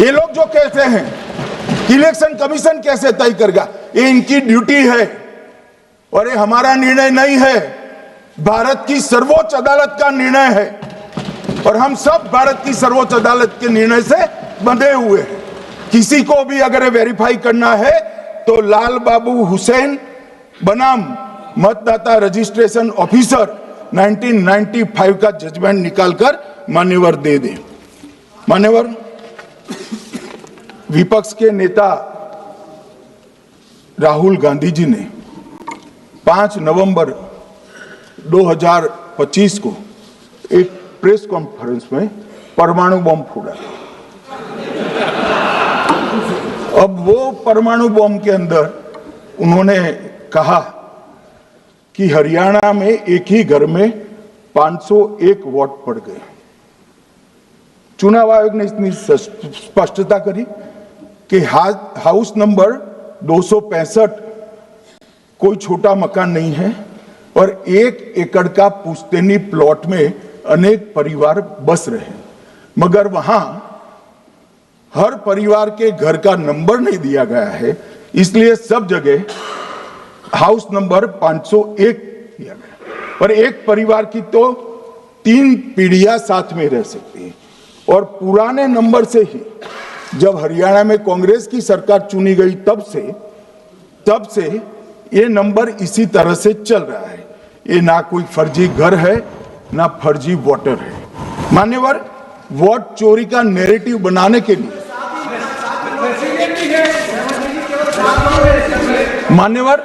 ये लोग जो कहते हैं इलेक्शन कमीशन कैसे तय करेगा, ये इनकी ड्यूटी है और ये हमारा निर्णय नहीं है, भारत की सर्वोच्च अदालत का निर्णय है और हम सब भारत की सर्वोच्च अदालत के निर्णय से बंधे हुए हैं। किसी को भी अगर वेरीफाई करना है तो लाल बाबू हुसैन बनाम मतदाता रजिस्ट्रेशन ऑफिसर 1995 का जजमेंट निकालकर मान्यवर दे दे। मान्यवर, विपक्ष के नेता राहुल गांधी जी ने 5 नवंबर 2025 को एक प्रेस कॉन्फ्रेंस में परमाणु बम फोड़ा। अब वो परमाणु बम के अंदर उन्होंने कहा कि हरियाणा में एक ही घर में 501 वोट पड़ गए। चुनाव आयोग ने इतनी स्पष्टता करी कि हाउस नंबर 265 कोई छोटा मकान नहीं है और 1 एकड़ का पुश्तैनी प्लॉट में अनेक परिवार बस रहे हैं, मगर वहां हर परिवार के घर का नंबर नहीं दिया गया है, इसलिए सब जगह हाउस नंबर 501 दिया गया और एक परिवार की तो 3 पीढ़ियां साथ में रह सकती है। और पुराने नंबर से ही जब हरियाणा में कांग्रेस की सरकार चुनी गई तब से ये नंबर इसी तरह से चल रहा है। ये ना कोई फर्जी घर है ना फर्जी वोटर है। मान्यवर, वोट चोरी का नैरेटिव बनाने के लिए मान्यवर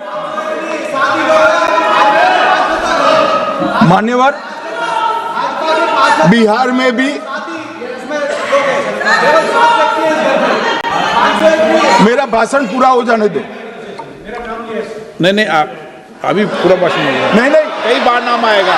बिहार में भी मेरा भाषण पूरा हो जाने दो। नहीं, आप अभी पूरा भाषण नहीं, कई बार नाम आएगा।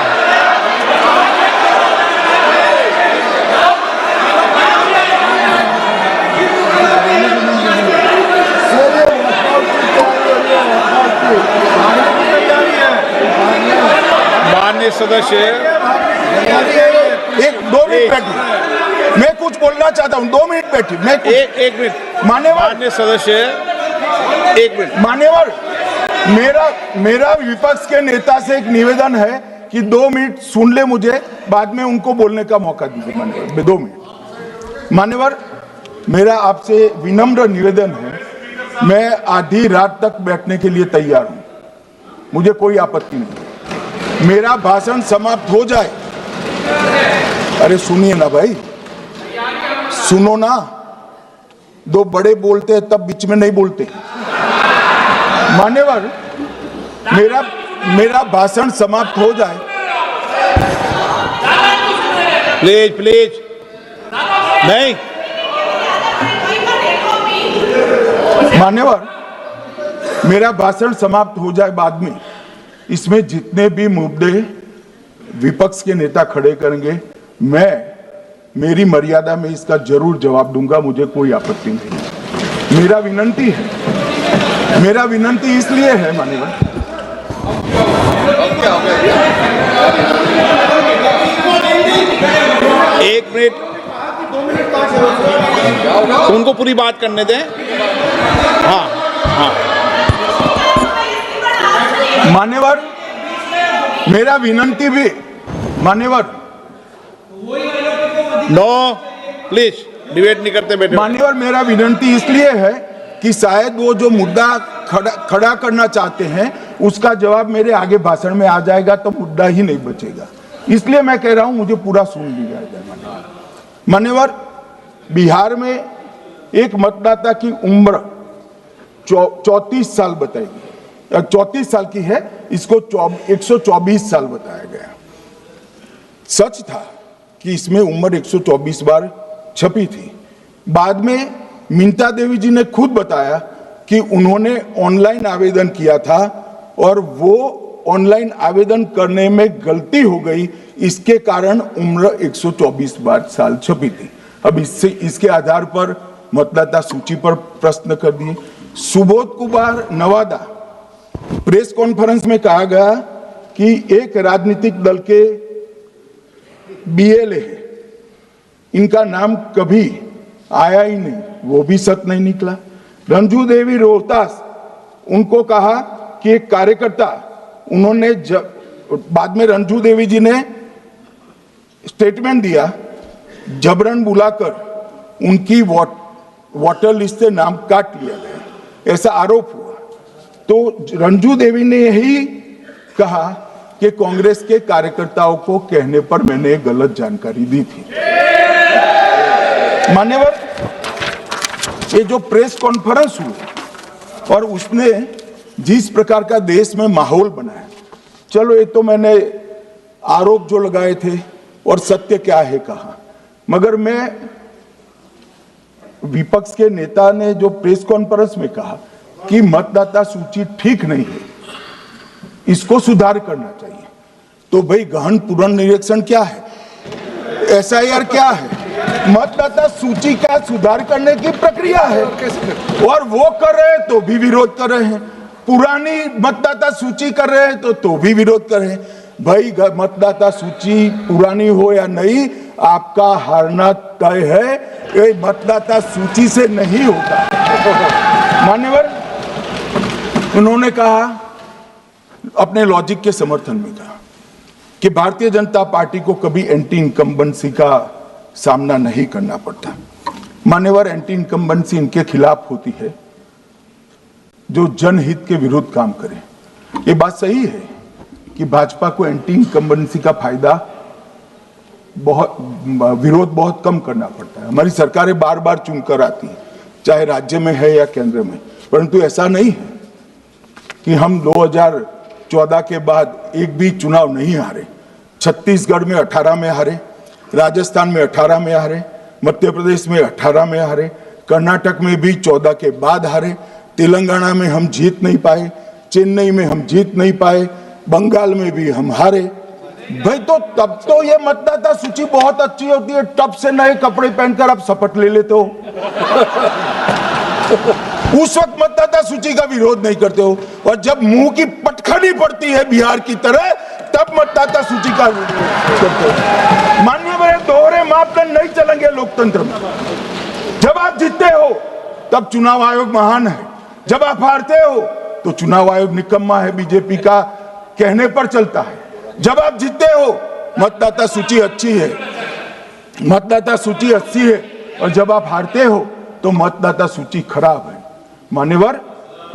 माननीय सदस्य, 2 मिनट बैठिए, मैं कुछ बोलना चाहता हूं। 2 मिनट बैठिए, मैं एक मिनट। मान्यवर सदस्य, 1 मिनट। मान्यवर, मेरा विपक्ष के नेता से एक निवेदन है कि 2 मिनट सुन ले मुझे, बाद में उनको बोलने का मौका दीजिए। मान्यवर, 2 मिनट। मान्यवर, मेरा आपसे विनम्र निवेदन है, मैं आधी रात तक बैठने के लिए तैयार हूं, मुझे कोई आपत्ति नहीं। मेरा भाषण समाप्त हो जाए, अरे सुनिए ना भाई, सुनो ना, 2 बड़े बोलते हैं तब बीच में नहीं बोलते। मान्यवर, मेरा भाषण समाप्त हो जाए। प्लीज नहीं। मान्यवर, मेरा भाषण समाप्त हो जाए बाद में, इसमें जितने भी मुद्दे विपक्ष के नेता खड़े करेंगे, मेरी मर्यादा में इसका जरूर जवाब दूंगा, मुझे कोई आपत्ति नहीं। मेरा विनंती इसलिए है मान्यवर, एक मिनट, उनको पूरी बात करने दें। हाँ। मान्यवर, मेरा विनंती भी, मान्यवर, नो प्लीज डिबेट नहीं करते बेटे। मान्यवर, मेरा विनंती इसलिए है कि शायद वो जो मुद्दा खड़ा करना चाहते हैं उसका जवाब मेरे आगे भाषण में आ जाएगा तो मुद्दा ही नहीं बचेगा, इसलिए मैं कह रहा हूं मुझे पूरा सुन लिया जाए। मान्यवर, बिहार में एक मतदाता की उम्र 34 साल बताई गई, 34 साल की है, इसको 124 साल बताया गया। सच था कि इसमें उम्र 124 बार छपी थी। बाद में मिंता देवी जी ने खुद बताया कि उन्होंने ऑनलाइन आवेदन किया था और वो ऑनलाइन आवेदन करने में गलती हो गई, इसके कारण उम्र 124 बार साल छपी थी। अब इसके आधार पर मतदाता सूची पर प्रश्न कर दिए। सुबोध कुमार नवादा, प्रेस कॉन्फ्रेंस में कहा गया कि एक राजनीतिक दल के BLA है, इनका नाम कभी आया ही नहीं, वो भी सच नहीं निकला। रंजू देवी रोहतास, उनको कहा कि एक कार्यकर्ता, उन्होंने बाद में रंजू देवी जी ने स्टेटमेंट दिया, जबरन बुलाकर उनकी वोटर लिस्ट से नाम काट लिया गया, ऐसा आरोप हुआ। तो रंजू देवी ने यही कहा कि कांग्रेस के कार्यकर्ताओं को कहने पर मैंने गलत जानकारी दी थी। मान्यवर, ये जो प्रेस कॉन्फ्रेंस हुई और उसने जिस प्रकार का देश में माहौल बनाया, चलो ये तो मैंने आरोप जो लगाए थे और सत्य क्या है कहा, मगर मैं विपक्ष के नेता ने जो प्रेस कॉन्फ्रेंस में कहा कि मतदाता सूची ठीक नहीं है, इसको सुधार करना चाहिए, तो भाई गहन पुनर्निरीक्षण क्या है, एसआईआर क्या है, मतदाता सूची का सुधार करने की प्रक्रिया है, और वो कर रहे हैं तो भी विरोध कर रहे हैं, पुरानी मतदाता सूची कर रहे हैं तो भी विरोध कर रहे हैं। भाई मतदाता सूची पुरानी हो या नहीं, आपका हारना तय है, ये मतदाता सूची से नहीं होगा। मान्यवर, उन्होंने कहा, अपने लॉजिक के समर्थन में कहा कि भारतीय जनता पार्टी को कभी एंटी इनकम्बेंसी का सामना नहीं करना पड़ता। मान्यवर, एंटी इनकम्बेंसी इनके खिलाफ होती है जो जनहित के विरुद्ध काम करे। ये बात सही है कि भाजपा को एंटी इनकम्बेंसी का फायदा विरोध बहुत कम करना पड़ता है। हमारी सरकारें बार बार चुनकर आती है, चाहे राज्य में है या केंद्र में, परंतु ऐसा नहीं है कि हम 2014 के बाद एक भी चुनाव नहीं हारे। छत्तीसगढ़ में 18 में हारे, राजस्थान में 18 में हारे, मध्य प्रदेश में 18 में हारे, कर्नाटक में भी 14 के बाद हारे, तेलंगाना में हम जीत नहीं पाए, चेन्नई में हम जीत नहीं पाए, बंगाल में भी हम हारे। भाई तो तब तो ये मतदाता सूची बहुत अच्छी होती है, तब से नए कपड़े पहनकर आप शपथ ले लेते हो। उस वक्त मतदाता सूची का विरोध नहीं करते हो, और जब मुंह की पटखनी पड़ती है बिहार की तरह, तब मतदाता सूची का विरोध करते हो। माननीय दोहरे मापदंड नहीं चलेंगे लोकतंत्र में। जब आप जीतते हो तब चुनाव आयोग महान है, जब आप हारते हो तो चुनाव आयोग निकम्मा है, बीजेपी का कहने पर चलता है। जब आप जीतते हो मतदाता सूची अच्छी है, मतदाता सूची अच्छी है, और जब आप हारते हो तो मतदाता सूची खराब है। मान्यवर,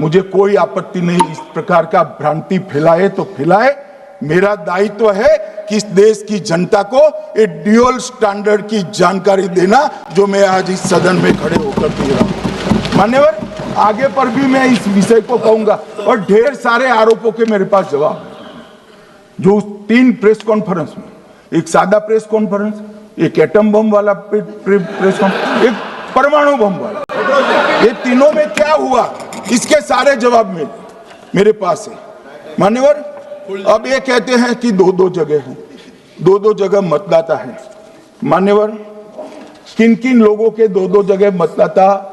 मुझे कोई आपत्ति नहीं, इस प्रकार का भ्रांति फैलाए तो फैलाए, मेरा दायित्व है कि इस देश की जनता को एक ड्यूअल स्टैंडर्ड की जानकारी देना, जो मैं आज इस सदन में खड़े होकर दे रहा हूं। मान्यवर, आगे पर भी मैं इस विषय को कहूंगा, और ढेर सारे आरोपों के मेरे पास जवाब है, जो 3 प्रेस कॉन्फ्रेंस में, एक सादा प्रेस कॉन्फ्रेंस, एक एटम बम वाला प्रेस कॉन्फ्रेंस, एक परमाणु बम वाला, ये तीनों में क्या हुआ, इसके सारे जवाब मेरे पास है। मान्यवर, अब ये कहते हैं कि 2-2 जगह है, 2-2 जगह मतदाता है। मान्यवर, किन किन लोगों के 2-2 जगह मतदाता,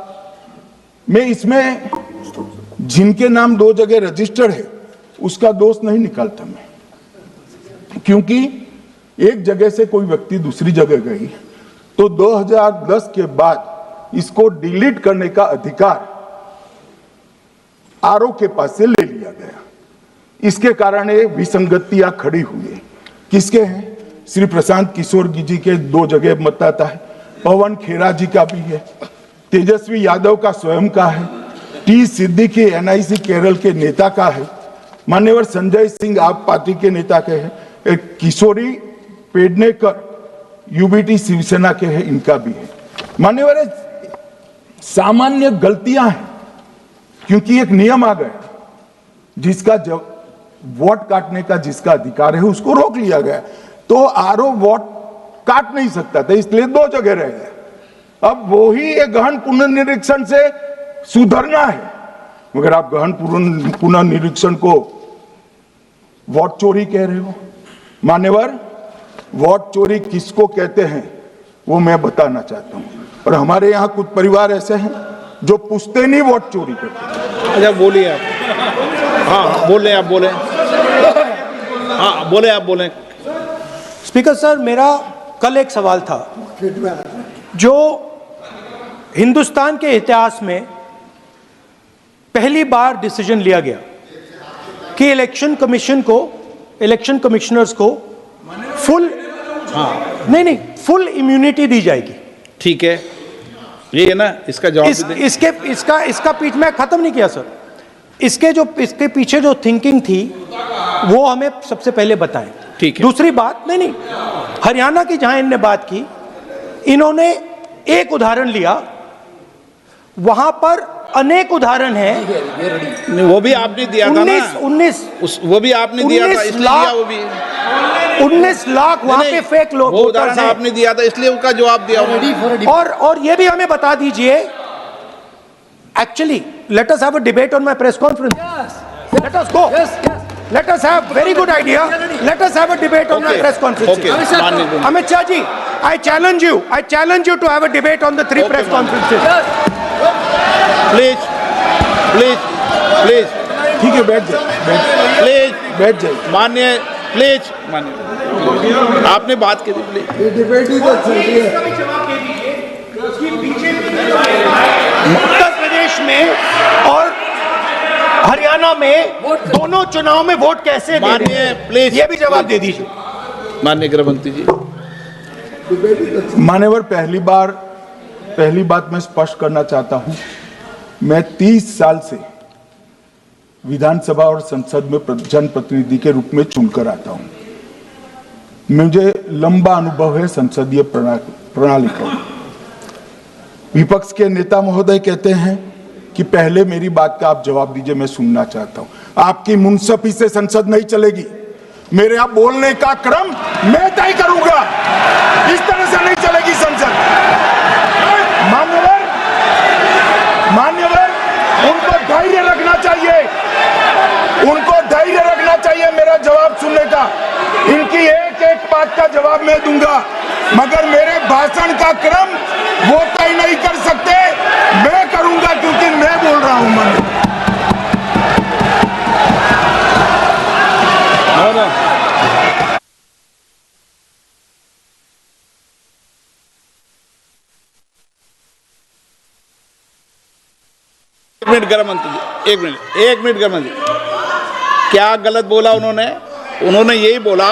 मैं इसमें जिनके नाम 2 जगह रजिस्टर्ड है उसका दोष नहीं निकालता मैं, क्योंकि एक जगह से कोई व्यक्ति दूसरी जगह गई तो 2010 के बाद इसको डिलीट करने का अधिकार आरओ के पास से ले लिया गया। इसके कारण ये विसंगतियां खड़ी हुई है। किसके हैं? श्री प्रशांत किशोर जी के 2 जगह मतदाता है, पवन खेरा जी का भी है, तेजस्वी यादव का स्वयं का है, टी सिद्दीकी एनआईसी केरल के नेता का है, मान्यवर संजय सिंह आप पार्टी के नेता के हैं, एक किशोरी पेडनेकर यूबीटी शिवसेना के हैं, इनका भी है। मान्यवर, सामान्य गलतियां हैं, क्योंकि एक नियम आ गया, जिसका जब वोट काटने का जिसका अधिकार है उसको रोक लिया गया, तो आरओ वोट काट नहीं सकता था, इसलिए 2 जगह रह गए। अब वही एक गहन पुनर्निरीक्षण से सुधरना है, मगर आप गहन पुनर्निरीक्षण को वोट चोरी कह रहे हो। मान्यवर, वोट चोरी किसको कहते हैं वो मैं बताना चाहता हूं, और हमारे यहाँ कुछ परिवार ऐसे हैं जो पुश्तैनी वोट चोरी करते हैं। अच्छा, बोलिए आप। हाँ, बोले आप, बोले। हाँ, बोले आप, बोले। स्पीकर सर, मेरा कल एक सवाल था, जो हिंदुस्तान के इतिहास में पहली बार डिसीजन लिया गया कि इलेक्शन कमिश्नर्स को फुल फुल इम्यूनिटी दी जाएगी। ठीक है, ये है ना, इसका जवाब भी दें। इसका पीछ मैं खत्म नहीं किया सर। इसके पीछे जो थिंकिंग थी वो हमें सबसे पहले बताएं। ठीक है। दूसरी बात, नहीं, हरियाणा की जहां इन्होंने बात की, इन्होंने एक उदाहरण लिया, वहां पर अनेक उदाहरण हैं। वो भी आपने दिया था ना, 19 वो भी आपने दिया था, इसलिए दिया वो भी। 19 लाख वहां पे फेक लोग, वो उदाहरण आपने दिया था, इसलिए उसका जवाब दिया। और ये भी हमें बता दीजिए, actually let us have a debate on my press conference. Let us go. Let us have very good idea. Let us have a debate on my press conference. Amit Shah ji, I challenge you to have a debate on the 3 press conferences. Please. ठीक है, बैठ जाए। माननीय, please माननीय, आपने बात की थी, प्लीज। उत्तर प्रदेश में और हरियाणा में दोनों चुनाव में वोट कैसे दे रहे हैं, प्लीज ये भी जवाब दे दीजिए। माननीय गृह मंत्री जी। मान्यवर, पहली बात मैं स्पष्ट करना चाहता हूं, मैं 30 साल से विधानसभा और संसद में जनप्रतिनिधि के रूप में चुनकर आता हूं। मुझे लंबा अनुभव है संसदीय प्रणाली का। विपक्ष के नेता महोदय कहते हैं कि पहले मेरी बात का आप जवाब दीजिए, मैं सुनना चाहता हूं। आपकी मुंसफी से संसद नहीं चलेगी। मेरे आप बोलने का क्रम मैं तय करूंगा, इस तरह से नहीं चलेगी संसद। मान्यवर, उनको धैर्य रखना चाहिए, मेरा जवाब सुनने का। इनकी एक बात का जवाब मैं दूंगा, मगर मेरे भाषण का क्रम वो तय नहीं कर सकते, मैं करूंगा, क्योंकि मैं बोल रहा हूं। एक मिनट गृह मंत्री जी, एक मिनट गृह मंत्री, क्या गलत बोला उन्होंने यही बोला,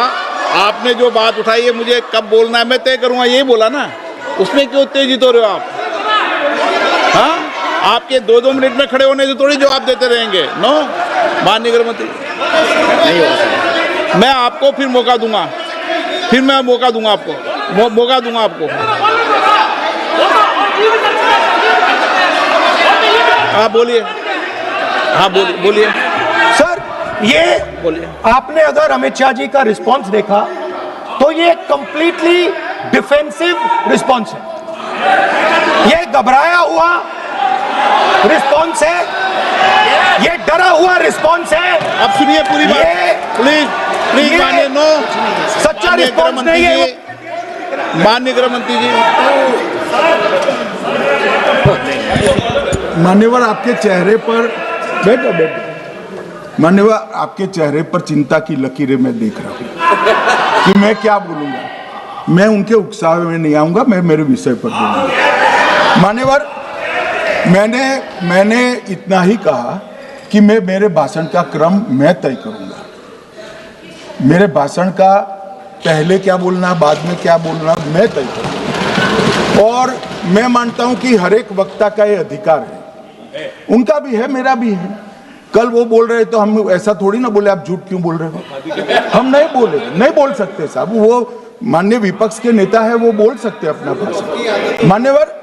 आपने जो बात उठाई है मुझे कब बोलना है मैं तय करूंगा, यही बोला ना, उसमें क्यों उत्तेजित हो रहे हो आप? हाँ, आपके 2-2 मिनट में खड़े होने से थोड़ी जवाब देते रहेंगे। नो, माननीय गृह मंत्री, नहीं हो सकता। मैं आपको फिर मौका दूंगा, आपको। हाँ बोलिए, सर, ये बोलिए। आपने अगर अमित शाह जी का रिस्पांस देखा तो ये कंप्लीटली डिफेंसिव रिस्पांस है, ये घबराया हुआ रिस्पांस है, ये डरा हुआ रिस्पांस है। अब सुनिए पूरी बात, प्लीज मानिए। नो, सच्चा रिस्पांस नहीं है। माननीय गृह मंत्री जी, मान्यवर, आपके चेहरे पर बैठो। मान्यवर, आपके चेहरे पर चिंता की लकीरें मैं देख रहा हूं कि मैं क्या बोलूंगा। मैं उनके उकसावे में नहीं आऊंगा, मैं मेरे विषय पर बोलूंगा। मान्यवर, मैंने इतना ही कहा कि मैं मेरे भाषण का क्रम मैं तय करूंगा। मेरे भाषण का पहले क्या बोलना, बाद में क्या बोलना, मैं तय करूंगा। और मैं मानता हूं कि हर एक वक्ता का ये अधिकार है, उनका भी है, मेरा भी है। कल वो बोल रहे तो हम ऐसा थोड़ी ना बोले आप झूठ क्यों बोल रहे हो, हम नहीं बोल सकते साहब। वो माननीय विपक्ष के नेता है, वो बोल सकते अपना भाषण। मान्यवर,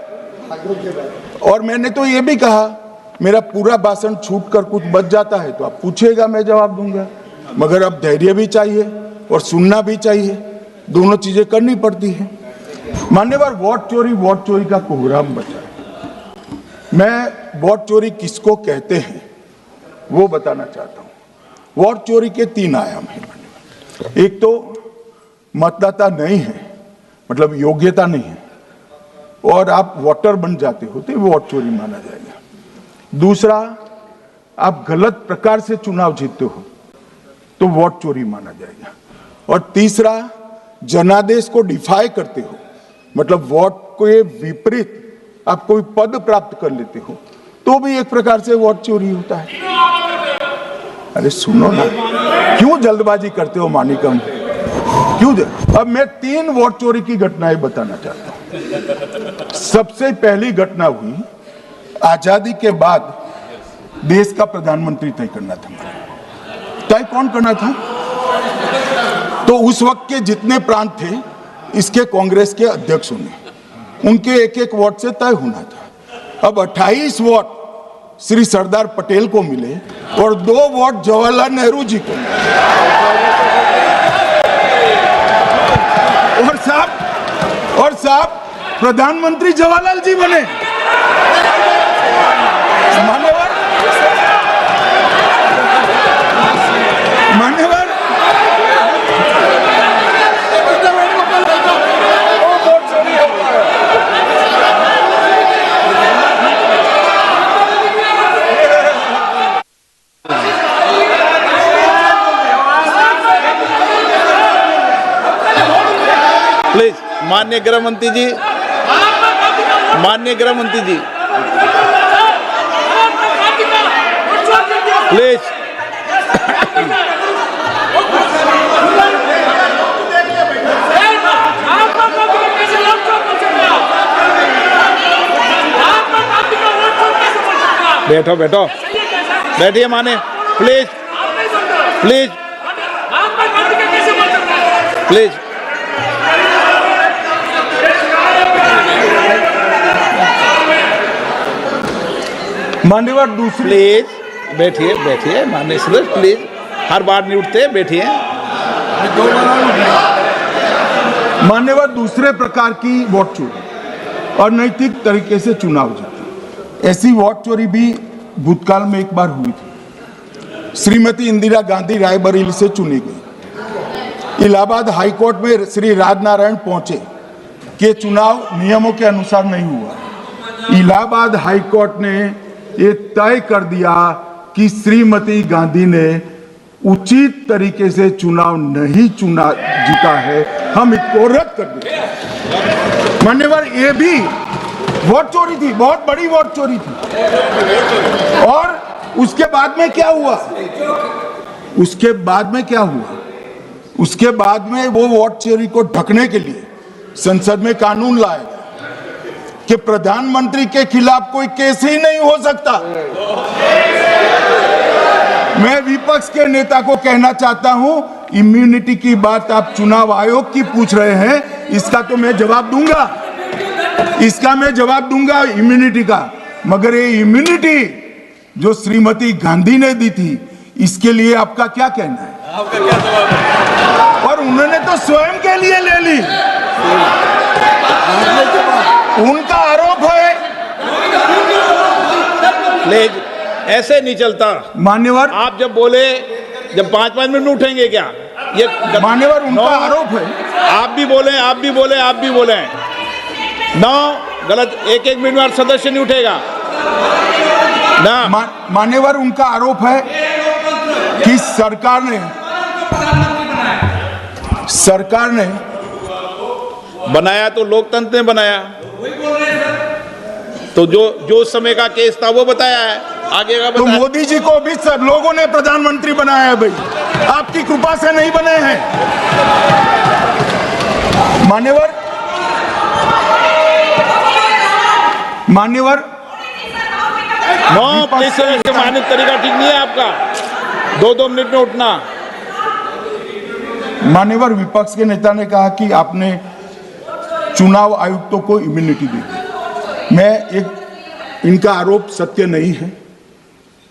और मैंने तो ये भी कहा, मेरा पूरा भाषण छूट कर कुछ बच जाता है तो आप पूछिएगा, मैं जवाब दूंगा। मगर अब धैर्य भी चाहिए और सुनना भी चाहिए, दोनों चीजें करनी पड़ती है। मान्यवर, वोट चोरी का कोहराम बचा है। मैं वोट चोरी किसको कहते हैं वो बताना चाहता हूं। वोट चोरी के 3 आयाम हैं। एक तो मतदाता नहीं है, मतलब योग्यता नहीं है, और आप वोटर बन जाते हो तो वोट चोरी माना जाएगा। दूसरा, आप गलत प्रकार से चुनाव जीतते हो तो वोट चोरी माना जाएगा। और तीसरा, जनादेश को डिफाई करते हो, मतलब वोट के विपरीत आप कोई पद प्राप्त कर लेते हो तो भी एक प्रकार से वोट चोरी होता है। अरे सुनो ना, क्यों जल्दबाजी करते हो मानिकम, क्यों? अब मैं 3 वोट चोरी की घटनाएं बताना चाहता हूं। सबसे पहली घटना हुई आजादी के बाद देश का प्रधानमंत्री तय करना था। तय कौन करना था? तो उस वक्त के जितने प्रांत थे इसके कांग्रेस के अध्यक्षों ने, उनके एक एक वोट से तय होना था। अब 28 वोट श्री सरदार पटेल को मिले और 2 वोट जवाहरलाल नेहरू जी को मिले। और साहब प्रधानमंत्री जवाहरलाल जी बने। मान्यवर प्लीज माननीय गृह मंत्री जी, माननीय गृह मंत्री जी प्लीज। बैठो बैठो, बैठिए माने, प्लीज प्लीज प्लीज। मान्यवर दूसरी, प्लीज बैठिए बैठिए माननीय सदस्य, प्लीज हर बार नहीं उठते, बैठिए। मान्यवर दूसरे प्रकार की वोट चोरी और नैतिक तरीके से चुनाव जीते, ऐसी वोट चोरी भी भूतकाल में एक बार हुई थी। श्रीमती इंदिरा गांधी रायबरेली से चुनी गई। इलाहाबाद हाईकोर्ट में श्री राजनारायण पहुंचे कि चुनाव नियमों के अनुसार नहीं हुआ। इलाहाबाद हाईकोर्ट ने ये तय कर दिया कि श्रीमती गांधी ने उचित तरीके से चुनाव नहीं जीता है, हम इसको रद्द कर दें। मान्यवर ये भी वोट चोरी थी, बहुत बड़ी वोट चोरी थी। और उसके बाद में क्या हुआ? उसके बाद में क्या हुआ? उसके बाद में वो वोट चोरी को ढकने के लिए संसद में कानून लाया कि प्रधानमंत्री के खिलाफ कोई केस ही नहीं हो सकता। मैं विपक्ष के नेता को कहना चाहता हूं, इम्यूनिटी की बात आप चुनाव आयोग की पूछ रहे हैं, इसका तो मैं जवाब दूंगा, इसका मैं जवाब दूंगा इम्यूनिटी का। मगर ये इम्यूनिटी जो श्रीमती गांधी ने दी थी, इसके लिए आपका क्या कहना है? आपका क्या जवाब है? और उन्होंने तो स्वयं के लिए ले ली। उनका आरोप है। प्लीज ऐसे नहीं चलता मान्यवर। आप जब बोले, जब 5-5 मिनट उठेंगे क्या? ये मान्यवर उनका आरोप है। आप भी बोले, आप भी बोले, आप भी बोले। नो, गलत। 1-1 मिनट में सदस्य नहीं उठेगा ना। मान्यवर उनका आरोप है कि सरकार ने बनाया तो लोकतंत्र ने बनाया, तो जो समय का केस था वो बताया है, आगे का तो बताया। मोदी जी को भी सब लोगों ने प्रधानमंत्री बनाया है भाई, आपकी कृपा से नहीं बने हैं। मान्यवर नो प्लीज, माननीय तरीका ठीक नहीं है आपका, 2-2 मिनट में उठना। मान्यवर विपक्ष के नेता ने कहा कि आपने चुनाव आयुक्तों को इम्यूनिटी दी। इनका आरोप सत्य नहीं है,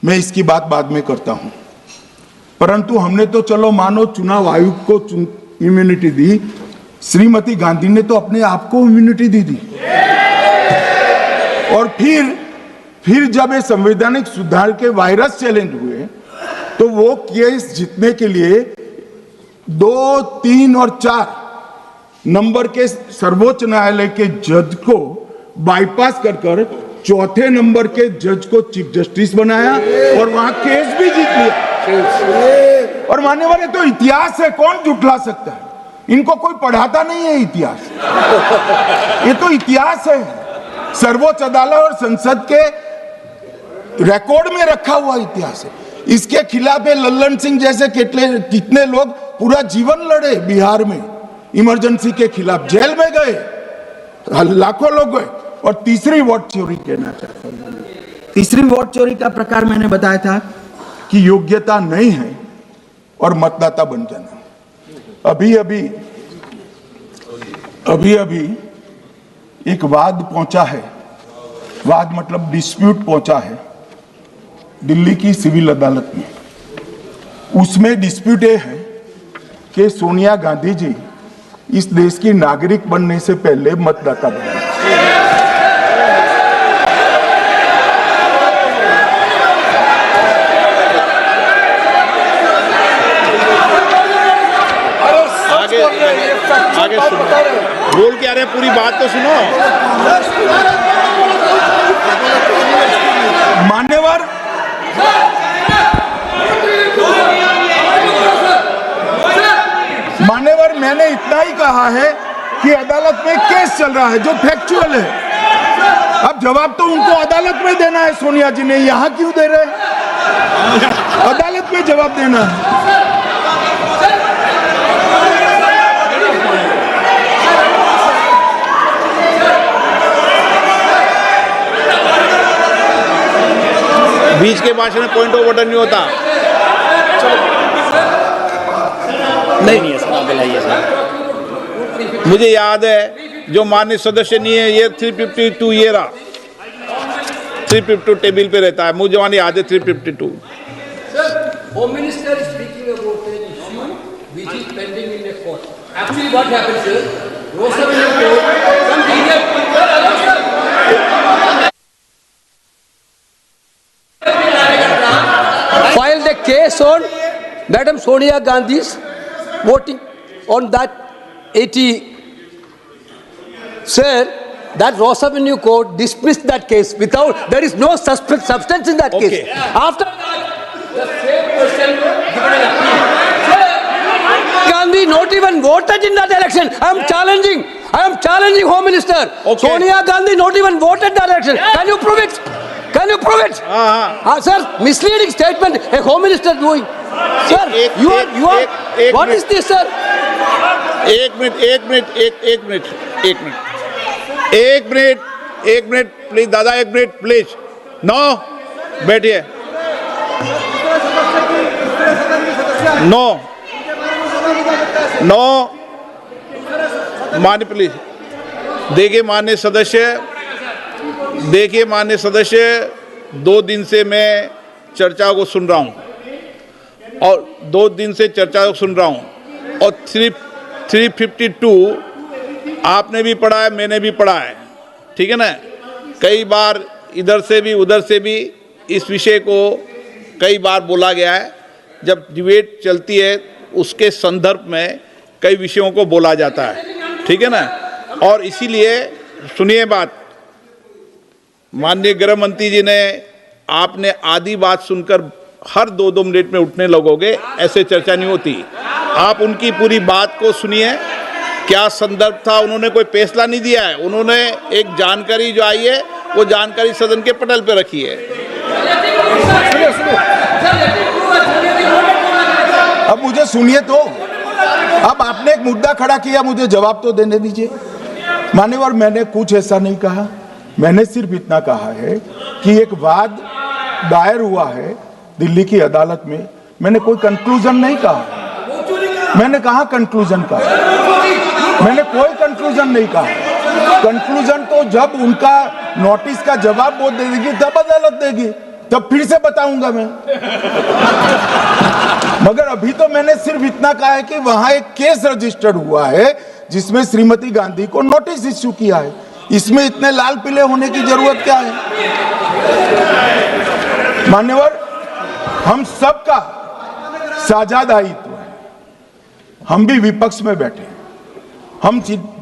मैं इसकी बात बाद में करता हूं। परंतु हमने तो चलो मानो चुनाव आयुक्त को इम्यूनिटी दी, श्रीमती गांधी ने तो अपने आप को इम्यूनिटी दी थी। और फिर जब ये संवैधानिक सुधार के वायरस चैलेंज हुए तो वो केस जीतने के लिए 2, 3 और 4 नंबर के सर्वोच्च न्यायालय के जज को बाईपास कर चौथे नंबर के जज को चीफ जस्टिस बनाया और वहां केस भी जीत लिया। और मान्यवर ये तो इतिहास है, कौन झुठला सकता है? इनको कोई पढ़ाता नहीं है इतिहास, ये तो इतिहास है। सर्वोच्च अदालत और संसद के रिकॉर्ड में रखा हुआ इतिहास है। इसके खिलाफ लल्लन सिंह जैसे कितने लोग पूरा जीवन लड़े बिहार में, इमरजेंसी के खिलाफ जेल में गए, लाखों लोग गए। और तीसरी वोट चोरी कहना चाहता हूं, तीसरी वोट चोरी का प्रकार मैंने बताया था कि योग्यता नहीं है और मतदाता बन जाना। अभी एक वाद पहुंचा है, वाद मतलब डिस्प्यूट पहुंचा है दिल्ली की सिविल अदालत में। उसमें डिस्प्यूट ये है कि सोनिया गांधी जी इस देश की नागरिक बनने से पहले मतदाता बने। आगे सुनो, बोल क्या रहे, पूरी बात तो सुनो। मान्यवर मैंने इतना ही कहा है कि अदालत में केस चल रहा है जो फैक्चुअल है। अब जवाब तो उनको अदालत में देना है, सोनिया जी ने यहां क्यों दे रहे हैं? अदालत में जवाब देना है। बीच के भाषण में पॉइंट ऑफ ऑर्डर नहीं होता। नहीं है सर, दिलाइए सर। मुझे याद है जो माननीय सदस्य नहीं है, ये 352 ये रहा, 352 टेबल पे रहता है, मुझे वहां याद है 352। Home Minister is speaking about an issue which is pending in the court. Actually, what happened, sir? Rosaveni Court, some filed a case on Madam Sonia Gandhi's voting on that 80. Sir, that Ross Avenue Court dismissed that case without, there is no substance in that case. After that, the same person given an appeal. Sir, Gandhi not even voted in that election. I am challenging Home Minister. Okay. Sonia Gandhi not even voted that election. Can you prove it? Can you prove it? Sir, misleading statement a Home Minister doing. Sir, you are what is this, sir? एक minute please दादा, एक minute please. No, बैठिए। No मान्य please. देखिए मान्य सदस्य, 2 दिन से मैं चर्चा को सुन रहा हूं और 2 दिन से चर्चा को सुन रहा हूं और 352 आपने भी पढ़ा है, मैंने भी पढ़ा है, ठीक है ना। कई बार इधर से भी उधर से भी इस विषय को कई बार बोला गया है। जब डिबेट चलती है उसके संदर्भ में कई विषयों को बोला जाता है, ठीक है ना। और इसीलिए सुनिए बात, माननीय गृह मंत्री जी ने, आपने आधी बात सुनकर हर 2-2 मिनट में उठने लगोगे, ऐसे चर्चा नहीं होती। आप उनकी पूरी बात को सुनिए, क्या संदर्भ था, उन्होंने कोई फैसला नहीं दिया है, उन्होंने एक जानकारी जो आई है वो जानकारी सदन के पटल पे रखी है। अब मुझे सुनिए तो, अब आपने एक मुद्दा खड़ा किया, मुझे जवाब तो देने दीजिए। मान्यवर, मैंने कुछ ऐसा नहीं कहा, मैंने सिर्फ इतना कहा है कि एक वाद दायर हुआ है दिल्ली की अदालत में। मैंने कोई कंक्लूजन नहीं कहा, मैंने कहा कंक्लूजन कहा, मैंने कोई कंक्लूजन नहीं कहा। कंक्लूजन तो जब उनका नोटिस का जवाब वो दे देगी तब अदालत देगी, तब फिर से बताऊंगा मैं। मगर अभी तो मैंने सिर्फ इतना कहा है कि वहां एक केस रजिस्टर्ड हुआ है जिसमें श्रीमती गांधी को नोटिस इश्यू किया है। इसमें इतने लाल पीले होने की जरूरत क्या है? मान्यवर, हम सबका साझा दायित्व है, हम भी विपक्ष में बैठे हैं, हम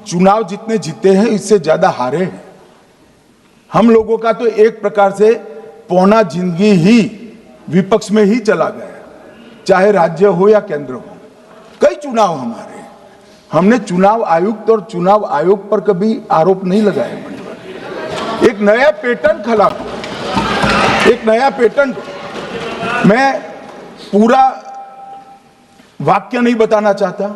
चुनाव जितने जीते हैं इससे ज्यादा हारे हैं। हम लोगों का तो एक प्रकार से पौना जिंदगी ही विपक्ष में ही चला गया, चाहे राज्य हो या केंद्र हो। कई चुनाव हमारे, हमने चुनाव आयुक्त और चुनाव आयोग पर कभी आरोप नहीं लगाए। एक नया पैटर्न खड़ा, एक नया पैटर्न। मैं पूरा वाक्य नहीं बताना चाहता।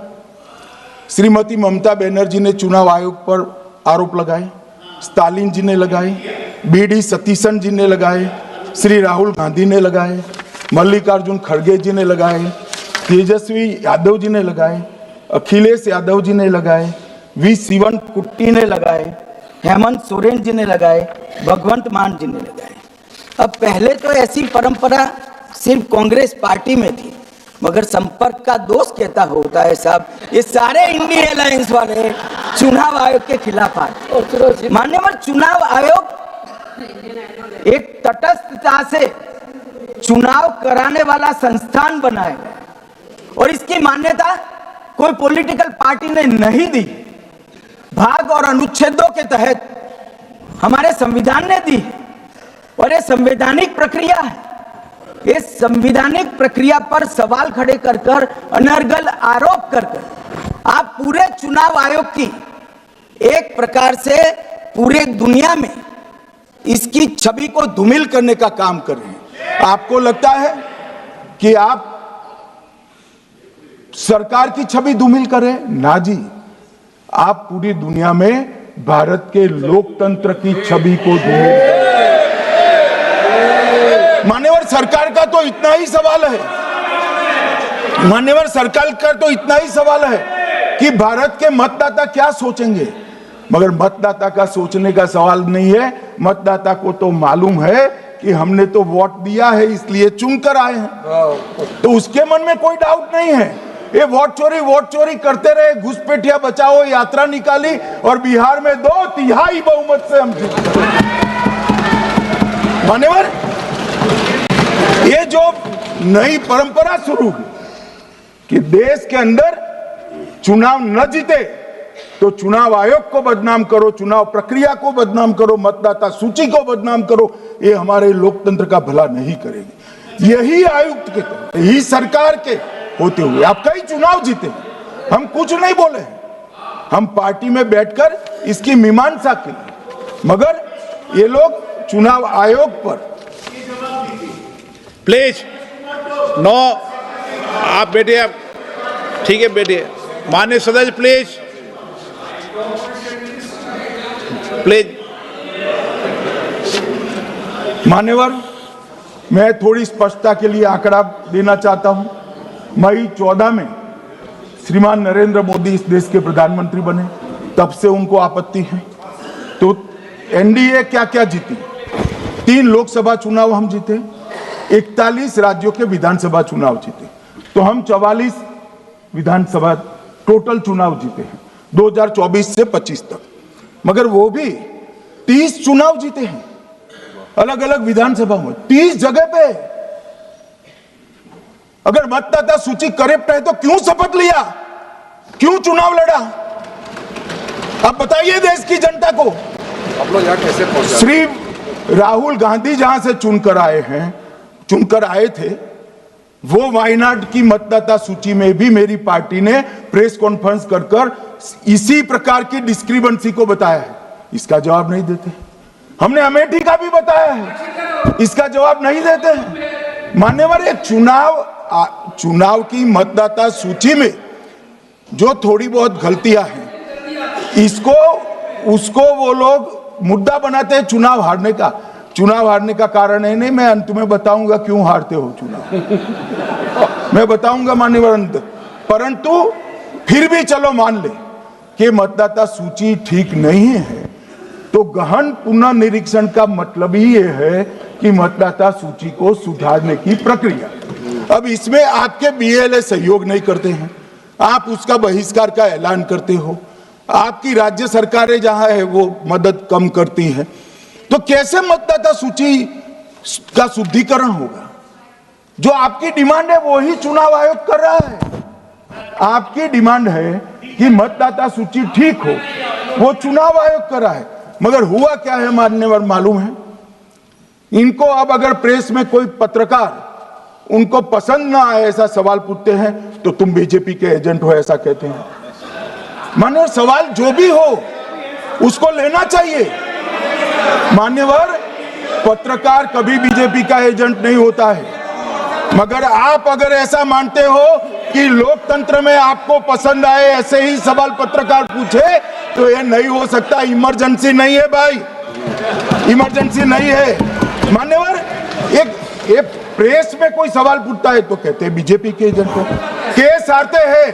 श्रीमती ममता बनर्जी ने चुनाव आयोग पर आरोप लगाए, स्टालिन जी ने लगाए, बीडी सतीशन जी ने लगाए, श्री राहुल गांधी ने लगाए, मल्लिकार्जुन खड़गे जी ने लगाए, तेजस्वी यादव जी ने लगाए, अखिलेश यादव जी ने लगाए, वी शिवन कुट्टी ने लगाए, हेमंत सोरेन जी ने लगाए, भगवंत मान जी ने लगाए। अब पहले तो ऐसी परंपरा सिर्फ कांग्रेस पार्टी में थी, मगर संपर्क का दोष कहता होता है साहब, ये सारे इंडिया अलायंस वाले चुनाव आयोग के खिलाफ आए। मान्यवर चुनाव आयोग एक तटस्थता से चुनाव कराने वाला संस्थान बनाया गया और इसकी मान्यता कोई पॉलिटिकल पार्टी ने नहीं दी, भाग और अनुच्छेदों के तहत हमारे संविधान ने दी और ये संवैधानिक प्रक्रिया है। इस संवैधानिक प्रक्रिया पर सवाल खड़े कर कर, अनर्गल आरोप कर कर आप पूरे चुनाव आयोग की एक प्रकार से पूरे दुनिया में इसकी छवि को धूमिल करने का काम कर रहे हैं। आपको लगता है कि आप सरकार की छवि धूमिल करें? ना जी, आप पूरी दुनिया में भारत के लोकतंत्र की छवि को धूमिल करें। मान्यवर सरकार का तो इतना ही सवाल है, मान्यवर सरकार का तो इतना ही सवाल है कि भारत के मतदाता क्या सोचेंगे, मगर मतदाता का सोचने का सवाल नहीं है। मतदाता को तो मालूम है कि हमने तो वोट दिया है इसलिए चुनकर आए हैं, तो उसके मन में कोई डाउट नहीं है। ये वोट चोरी करते रहे, घुसपैठिया बचाओ यात्रा निकाली और बिहार में 2/3 बहुमत से हम जीते। मान्यवर ये जो नई परंपरा शुरू हुई कि देश के अंदर चुनाव न जीते तो चुनाव आयोग को बदनाम करो, चुनाव प्रक्रिया को बदनाम करो, मतदाता सूची को बदनाम करो, ये हमारे लोकतंत्र का भला नहीं करेगी। यही आयुक्त के तहत, यही सरकार के होते हुए आप कई चुनाव जीते, हम कुछ नहीं बोले, हम पार्टी में बैठकर इसकी मीमांसा की, मगर ये लोग चुनाव आयोग पर। प्लीज नो, आप बैठिए, आप ठीक है बैठिए। माननीय सदस्य प्लीज प्लीज। मान्यवर मैं थोड़ी स्पष्टता के लिए आंकड़ा देना चाहता हूं। मई 14 में श्रीमान नरेंद्र मोदी इस देश के प्रधानमंत्री बने, तब से उनको आपत्ति है। तो एनडीए क्या क्या जीती? 3 लोकसभा चुनाव हम जीते, 41 राज्यों के विधानसभा चुनाव जीते, तो हम 44 विधानसभा टोटल चुनाव जीते हैं 2024 से 25 तक। मगर वो भी 30 चुनाव जीते हैं अलग अलग विधानसभा में, 30 जगह पे। अगर मतदाता सूची करेक्ट है तो क्यों शपथ लिया, क्यों चुनाव लड़ा? अब बताइए देश की जनता को। आप लोग यहाँ कैसे पहुंचे? श्री राहुल गांधी जहां से चुनकर आए थे, वो वायनाड की मतदाता सूची में भी मेरी पार्टी ने प्रेस कॉन्फ्रेंस कर इसी प्रकार की डिस्क्रिपेंसी को बताया है। इसका जवाब नहीं देते। हमने अमेठी का भी बताया है, इसका जवाब नहीं देते हैं। मान्यवर ये चुनाव की मतदाता सूची में जो थोड़ी बहुत गलतियां हैं, उसको वो लोग मुद्दा बनाते हैं चुनाव हारने का। चुनाव हारने का कारण है नहीं, मैं अंत में बताऊंगा क्यों हारते हो चुनाव, मैं बताऊंगा मान्यवर अंत। परंतु फिर भी चलो मान ले कि मतदाता सूची ठीक नहीं है, तो गहन पुनः निरीक्षण का मतलब ही ये है कि मतदाता सूची को सुधारने की प्रक्रिया। अब इसमें आपके बीएलए सहयोग नहीं करते हैं, आप उसका बहिष्कार का ऐलान करते हो, आपकी राज्य सरकारें जहां है वो मदद कम करती हैं, तो कैसे मतदाता सूची का शुद्धिकरण होगा? जो आपकी डिमांड है वो ही चुनाव आयोग कर रहा है। आपकी डिमांड है कि मतदाता सूची ठीक हो, वो चुनाव आयोग कर रहा है। मगर हुआ क्या है मान्यवर मालूम है? इनको अब अगर प्रेस में कोई पत्रकार उनको पसंद ना आए ऐसा सवाल पूछते हैं तो तुम बीजेपी के एजेंट हो ऐसा कहते हैं। मान्यवर सवाल जो भी हो उसको लेना चाहिए, मान्यवर, पत्रकार कभी बीजेपी का एजेंट नहीं होता है, मगर आप अगर ऐसा मानते हो कि लोकतंत्र में आपको पसंद आए ऐसे ही सवाल पत्रकार पूछे तो ये नहीं हो सकता। इमरजेंसी नहीं है भाई, इमरजेंसी नहीं है। मान्यवर, एक प्रेस में कोई सवाल पूछता है तो कहते हैं बीजेपी के एजेंट हो, केस हारते हैं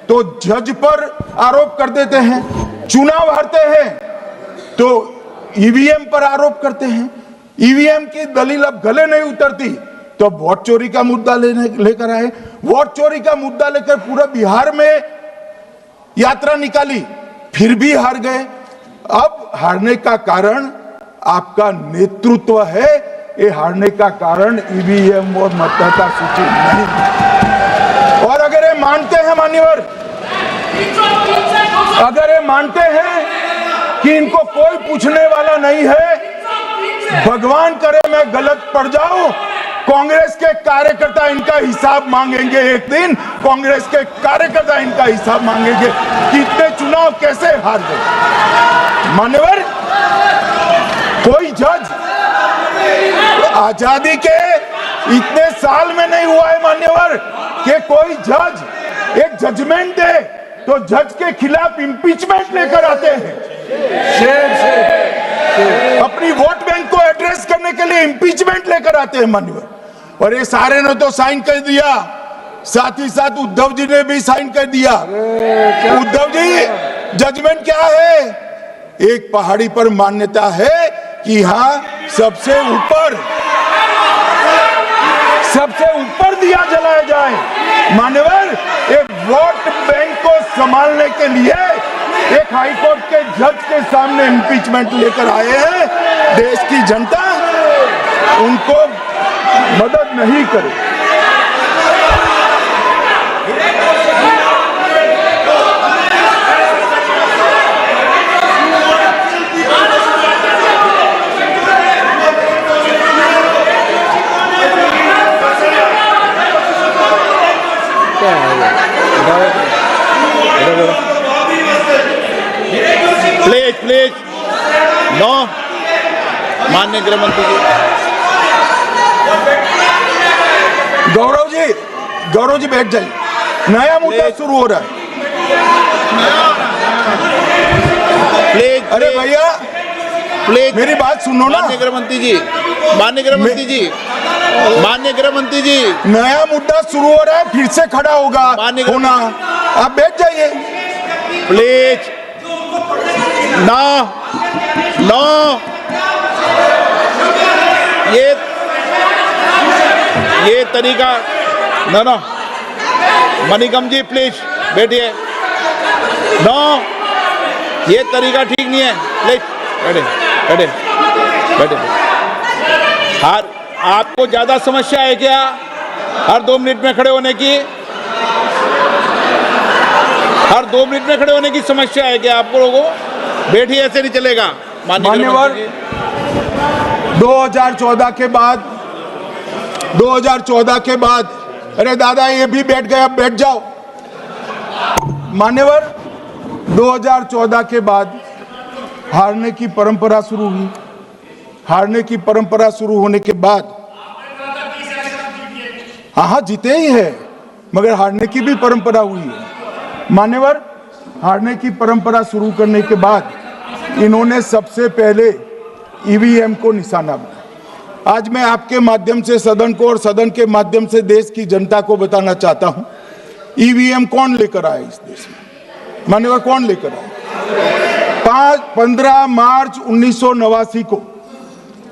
तो जज पर आरोप कर देते हैं, चुनाव हारते हैं तो ईवीएम पर आरोप करते हैं, ईवीएम की दलील अब गले नहीं उतरती तो वोट चोरी का मुद्दा लेकर आए, वोट चोरी का मुद्दा लेकर पूरा बिहार में यात्रा निकाली, फिर भी हार गए। अब हारने का कारण आपका नेतृत्व है, ये हारने का कारण ईवीएम और मतदाता सूची नहीं। और अगर ये मानते हैं मान्यवर, अगर ये मानते हैं कि इनको कोई पूछने वाला नहीं है, भगवान करे मैं गलत पड़ जाऊं, कांग्रेस के कार्यकर्ता इनका हिसाब मांगेंगे। एक दिन कांग्रेस के कार्यकर्ता इनका हिसाब मांगेंगे कि इतने चुनाव कैसे हार गए। मान्यवर, कोई जज आजादी के इतने साल में नहीं हुआ है मान्यवर कि कोई जज एक जजमेंट दे तो जज के खिलाफ इंपीचमेंट लेकर आते हैं। अपनी वोट बैंक को एड्रेस करने के लिए इंपीचमेंट लेकर आते हैं मान्यवर। और ये सारे ने तो साइन कर दिया, साथ ही साथ उद्धव जी ने भी साइन कर दिया। उद्धव जी, जजमेंट क्या है? एक पहाड़ी पर मान्यता है कि हाँ सबसे ऊपर दिया जलाया जाए। मान्यवर, एक वोट बैंक को संभालने के लिए एक हाईकोर्ट के जज के सामने इंपीचमेंट लेकर आए हैं। देश की जनता उनको मदद नहीं करे। प्लीज नो, माननीय गृह मंत्री जी। गौरव जी बैठ जाइए, नया मुद्दा शुरू हो रहा है। प्लीज, अरे भैया प्लीज मेरी बात सुनो ना। माननीय गृह मंत्री जी, माननीय गृह मंत्री जी, माननीय गृह मंत्री जी, नया मुद्दा शुरू हो रहा है, फिर से खड़ा होगा होना, आप बैठ जाइए प्लीज। नो नो, ये तरीका no no. Manikam ji please बैठिए। नो, ये तरीका ठीक नहीं है। प्लीज बैठे बैठे बैठे। हर आपको ज्यादा समस्या है क्या हर 2 मिनट में खड़े होने की? हर 2 मिनट में खड़े होने की समस्या है क्या आपको लोगों? बैठिए, ऐसे नहीं चलेगा। मान्यवर, 2014 के बाद अरे दादा ये भी बैठ गए, अब बैठ जाओ। मान्यवर, 2014 के बाद हारने की परंपरा शुरू हुई। हारने की परंपरा शुरू होने के बाद हाँ जीते ही है, मगर हारने की भी परंपरा हुई है। मान्यवर, हारने की परंपरा शुरू करने के बाद इन्होंने सबसे पहले ईवीएम को निशाना बनाया। आज मैं आपके माध्यम से सदन को और सदन के माध्यम से देश की जनता को बताना चाहता हूं, ईवीएम कौन लेकर आया इस देश में? मान्यवर, कौन लेकर आया? 15 मार्च 1989 को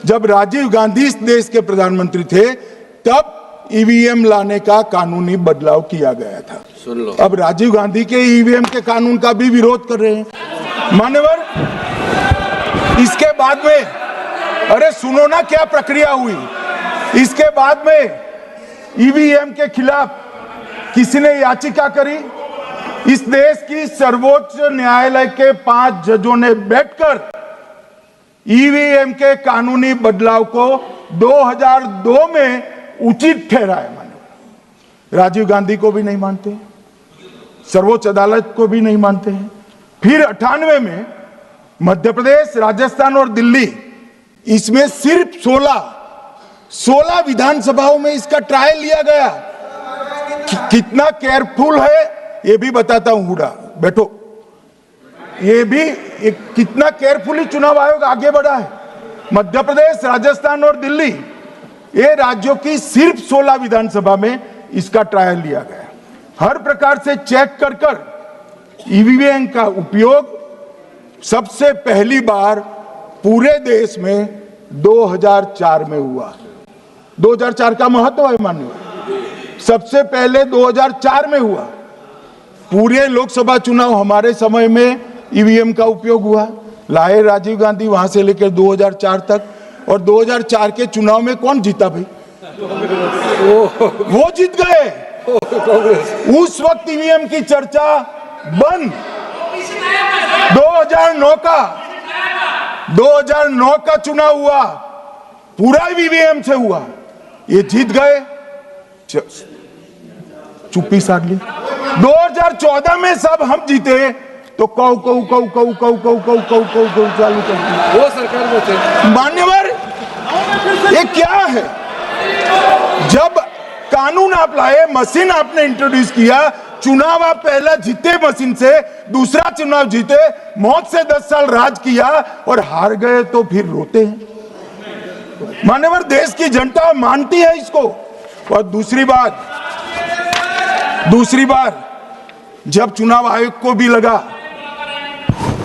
जब राजीव गांधी इस देश के प्रधानमंत्री थे, तब ईवीएम लाने का कानूनी बदलाव किया गया था। सुन लो, अब राजीव गांधी के ईवीएम के कानून का भी विरोध कर रहे हैं। मान्यवर, इसके बाद में अरे सुनो ना क्या प्रक्रिया हुई। इसके बाद में ईवीएम के खिलाफ किसी ने याचिका करी। इस देश की सर्वोच्च न्यायालय के 5 जजों ने बैठकर ईवीएम के कानूनी बदलाव को 2002 में उचित ठहराया। मानो राजीव गांधी को भी नहीं मानते, सर्वोच्च अदालत को भी नहीं मानते हैं। फिर 98 में मध्य प्रदेश, राजस्थान और दिल्ली इसमें सिर्फ 16 विधानसभाओं में इसका ट्रायल लिया गया। कितना केयरफुल है ये भी बताता हूं। हुडा बैठो, ये भी कितना केयरफुली चुनाव आयोग आगे बढ़ा है। मध्य प्रदेश, राजस्थान और दिल्ली, ये राज्यों की सिर्फ 16 विधानसभा में इसका ट्रायल लिया गया। हर प्रकार से चेक कर ईवीएम का उपयोग सबसे पहली बार पूरे देश में 2004 में हुआ। 2004 का महत्व है माननीय, सबसे पहले 2004 में हुआ। पूरे लोकसभा चुनाव हमारे समय में ईवीएम का उपयोग हुआ। लाए राजीव गांधी, वहां से लेकर 2004 तक। और 2004 के चुनाव में कौन जीता भाई? वो जीत गए। उस वक्त ईवीएम की चर्चा बंद। 2009 का चुनाव हुआ, पूरा ईवीएम से हुआ, ये जीत गए। चुप्पी साध ली। 2014 में सब हम जीते तो कौ चालू कर दी। वो सरकार में थे। मान्यवर, ये क्या है? जब कानून आप लाए, मशीन आपने इंट्रोड्यूस किया, चुनाव आप पहला जीते मशीन से, दूसरा चुनाव जीते, मौत से 10 साल राज किया और हार गए तो फिर रोते हैं। मान्यवर, देश की जनता मानती है इसको। और दूसरी बार जब चुनाव आयोग को भी लगा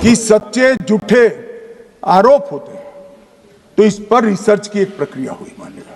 कि सच्चे झूठे आरोप होते हैं, तो इस पर रिसर्च की एक प्रक्रिया हुई मान्यवर।